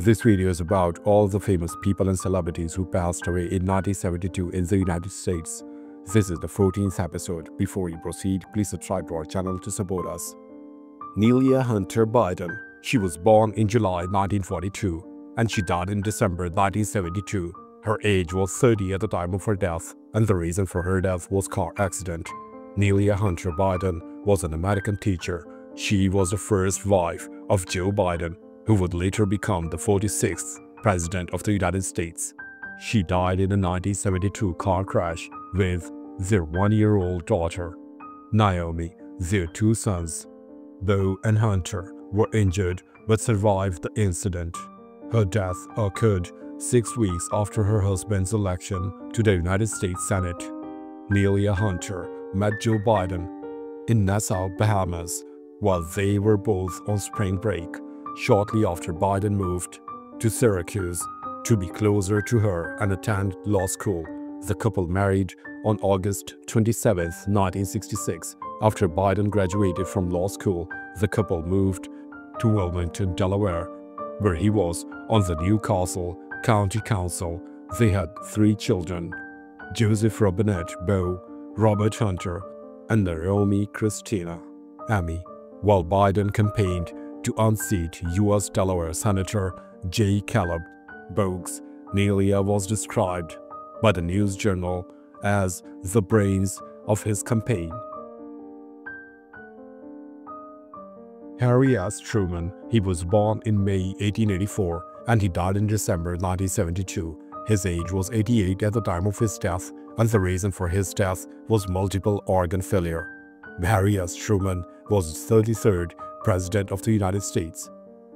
This video is about all the famous people and celebrities who passed away in 1972 in the United States. This is the 14th episode. Before we proceed, please subscribe to our channel to support us. Nelia Hunter Biden. She was born in July 1942 and she died in December 1972. Her age was 30 at the time of her death, and the reason for her death was car accident. Nelia Hunter Biden was an American teacher. She was the first wife of Joe Biden, who would later become the 46th President of the United States. She died in a 1972 car crash with their one-year-old daughter, Naomi. Their two sons, Beau and Hunter, were injured but survived the incident. Her death occurred 6 weeks after her husband's election to the United States Senate. Nelia Hunter met Joe Biden in Nassau, Bahamas, while they were both on spring break. Shortly after Biden moved to Syracuse to be closer to her and attend law school, the couple married on August 27, 1966. After Biden graduated from law school, the couple moved to Wilmington, Delaware, where he was on the Newcastle County Council. They had 3 children: Joseph Robinette Beau, Robert Hunter, and Naomi Christina Amy. While Biden campaigned to unseat U.S. Delaware Senator J. Caleb Boggs, Nelia was described by the News Journal as the brains of his campaign. Harry S. Truman. He was born in May 1884 and he died in December 1972. His age was 88 at the time of his death, and the reason for his death was multiple organ failure. Harry S. Truman was the 33rd President of the United States,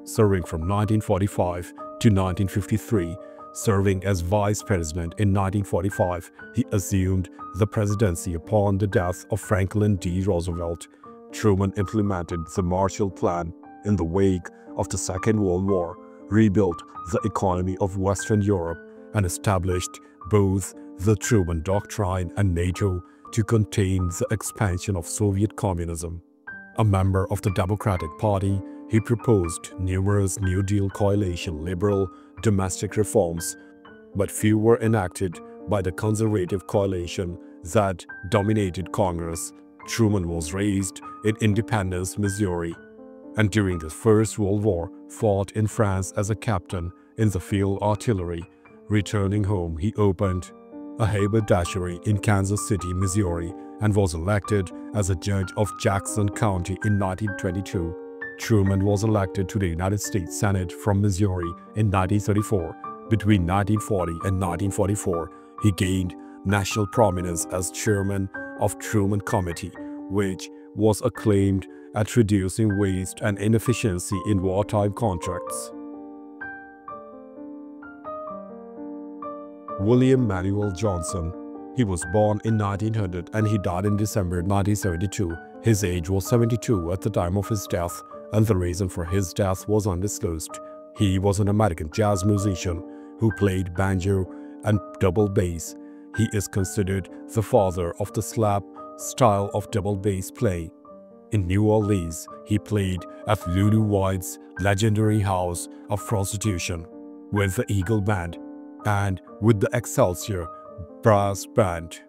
serving from 1945 to 1953. Serving as Vice President in 1945, he assumed the presidency upon the death of Franklin D. Roosevelt. Truman implemented the Marshall Plan in the wake of the Second World War, rebuilt the economy of Western Europe, and established both the Truman Doctrine and NATO to contain the expansion of Soviet communism. A member of the Democratic Party, he proposed numerous New Deal coalition liberal domestic reforms, but few were enacted by the conservative coalition that dominated Congress. Truman was raised in Independence, Missouri, and during the First World War fought in France as a captain in the field artillery. Returning home, he opened a haberdashery in Kansas City, Missouri, and was elected as a judge of Jackson County in 1922. Truman was elected to the United States Senate from Missouri in 1934. Between 1940 and 1944, he gained national prominence as chairman of Truman Committee, which was acclaimed at reducing waste and inefficiency in wartime contracts. William Manuel Johnson. He was born in 1900 and he died in December 1972. His age was 72 at the time of his death, and the reason for his death was undisclosed. He was an American jazz musician who played banjo and double bass. He is considered the father of the slap style of double bass play. In New Orleans, he played at Lulu White's legendary House of Prostitution with the Eagle Band and with the Excelsior Brass Band.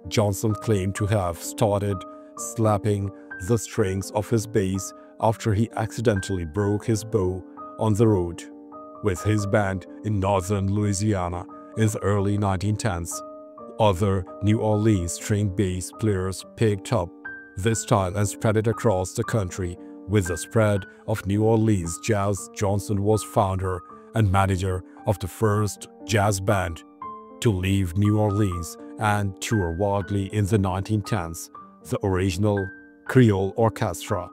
Johnson claimed to have started slapping the strings of his bass after he accidentally broke his bow on the road with his band in northern Louisiana in the early 1910s. Other New Orleans string bass players picked up this style and spread it across the country. With the spread of New Orleans jazz, Johnson was founder and manager of the first jazz band to leave New Orleans and tour widely in the 1910s, the original Creole Orchestra.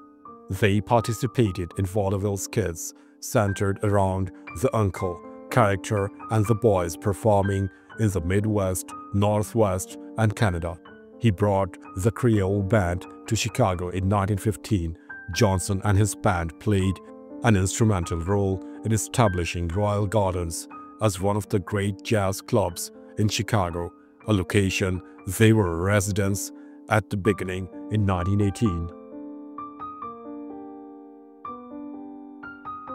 They participated in vaudeville skits centered around the uncle character and the boys performing in the Midwest, Northwest, and Canada. He brought the Creole Band to Chicago in 1915. Johnson and his band played an instrumental role in establishing Royal Gardens as one of the great jazz clubs in Chicago, a location they were residents at the beginning in 1918.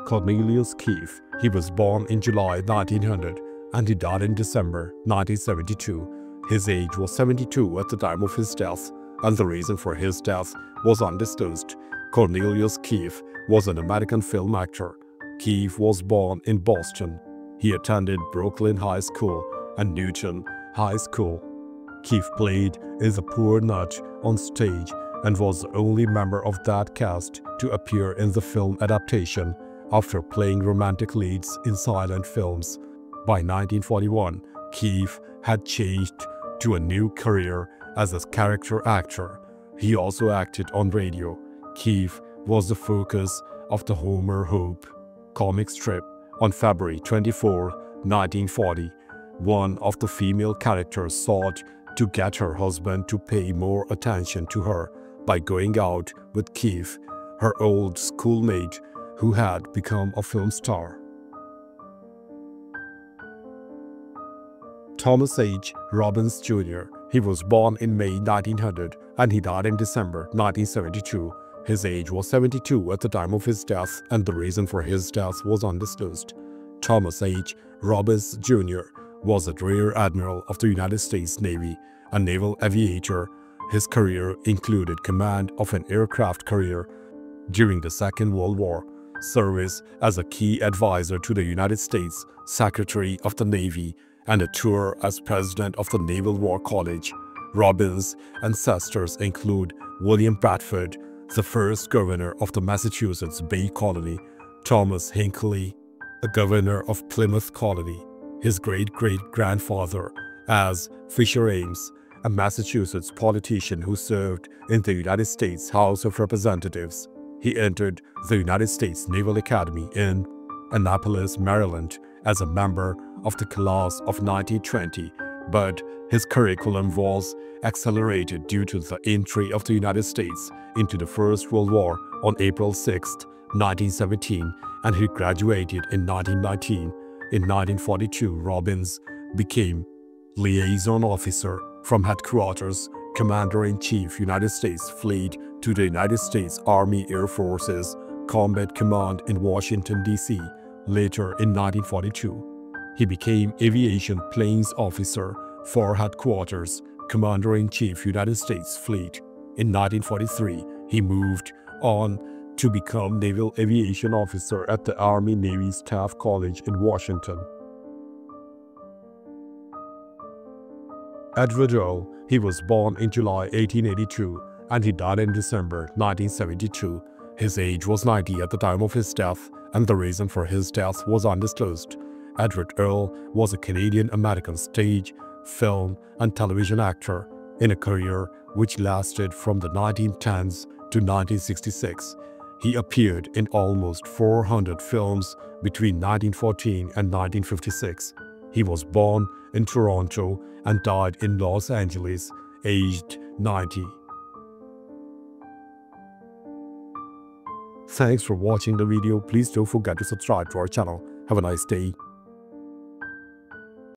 Cornelius Keefe. He was born in July 1900 and he died in December 1972. His age was 72 at the time of his death, and the reason for his death was undisclosed. Cornelius Keefe was an American film actor. Keefe was born in Boston. He attended Brooklyn High School and Newton High School. Keefe played as a poor nut on stage and was the only member of that cast to appear in the film adaptation after playing romantic leads in silent films. By 1941, Keefe had changed to a new career as a character actor. He also acted on radio. Keefe was the focus of the Homer Hope comic strip. On February 24, 1940, one of the female characters sought to get her husband to pay more attention to her by going out with Keefe, her old schoolmate who had become a film star. Thomas H. Robbins Jr. He was born in May 1900 and he died in December 1972. His age was 72 at the time of his death, and the reason for his death was undisclosed. Thomas H. Robbins Jr. was a Rear Admiral of the United States Navy, a naval aviator. His career included command of an aircraft carrier during the Second World War, service as a key advisor to the United States Secretary of the Navy, and a tour as president of the Naval War College. Robbins' ancestors include William Bradford, the first governor of the Massachusetts Bay Colony, Thomas Hinckley, the governor of Plymouth Colony, his great-great-grandfather as Fisher Ames, a Massachusetts politician who served in the United States House of Representatives. He entered the United States Naval Academy in Annapolis, Maryland, as a member of the class of 1920, but his curriculum was accelerated due to the entry of the United States into the First World War on April 6, 1917, and he graduated in 1919. In 1942, Robbins became liaison officer from headquarters, Commander-in-Chief, United States Fleet, to the United States Army Air Forces Combat Command in Washington, D.C. Later in 1942, he became Aviation Planes Officer for Headquarters, Commander-in-Chief, United States Fleet. In 1943, he moved on to become Naval Aviation Officer at the Army-Navy Staff College in Washington. Edward Earl. He was born in July 1882 and he died in December 1972. His age was 90 at the time of his death, and the reason for his death was undisclosed. Edward Earl was a Canadian-American stage, film, and television actor in a career which lasted from the 1910s to 1966. He appeared in almost 400 films between 1914 and 1956. He was born in Toronto and died in Los Angeles, aged 90. Thanks for watching the video. Please don't forget to subscribe to our channel. Have a nice day.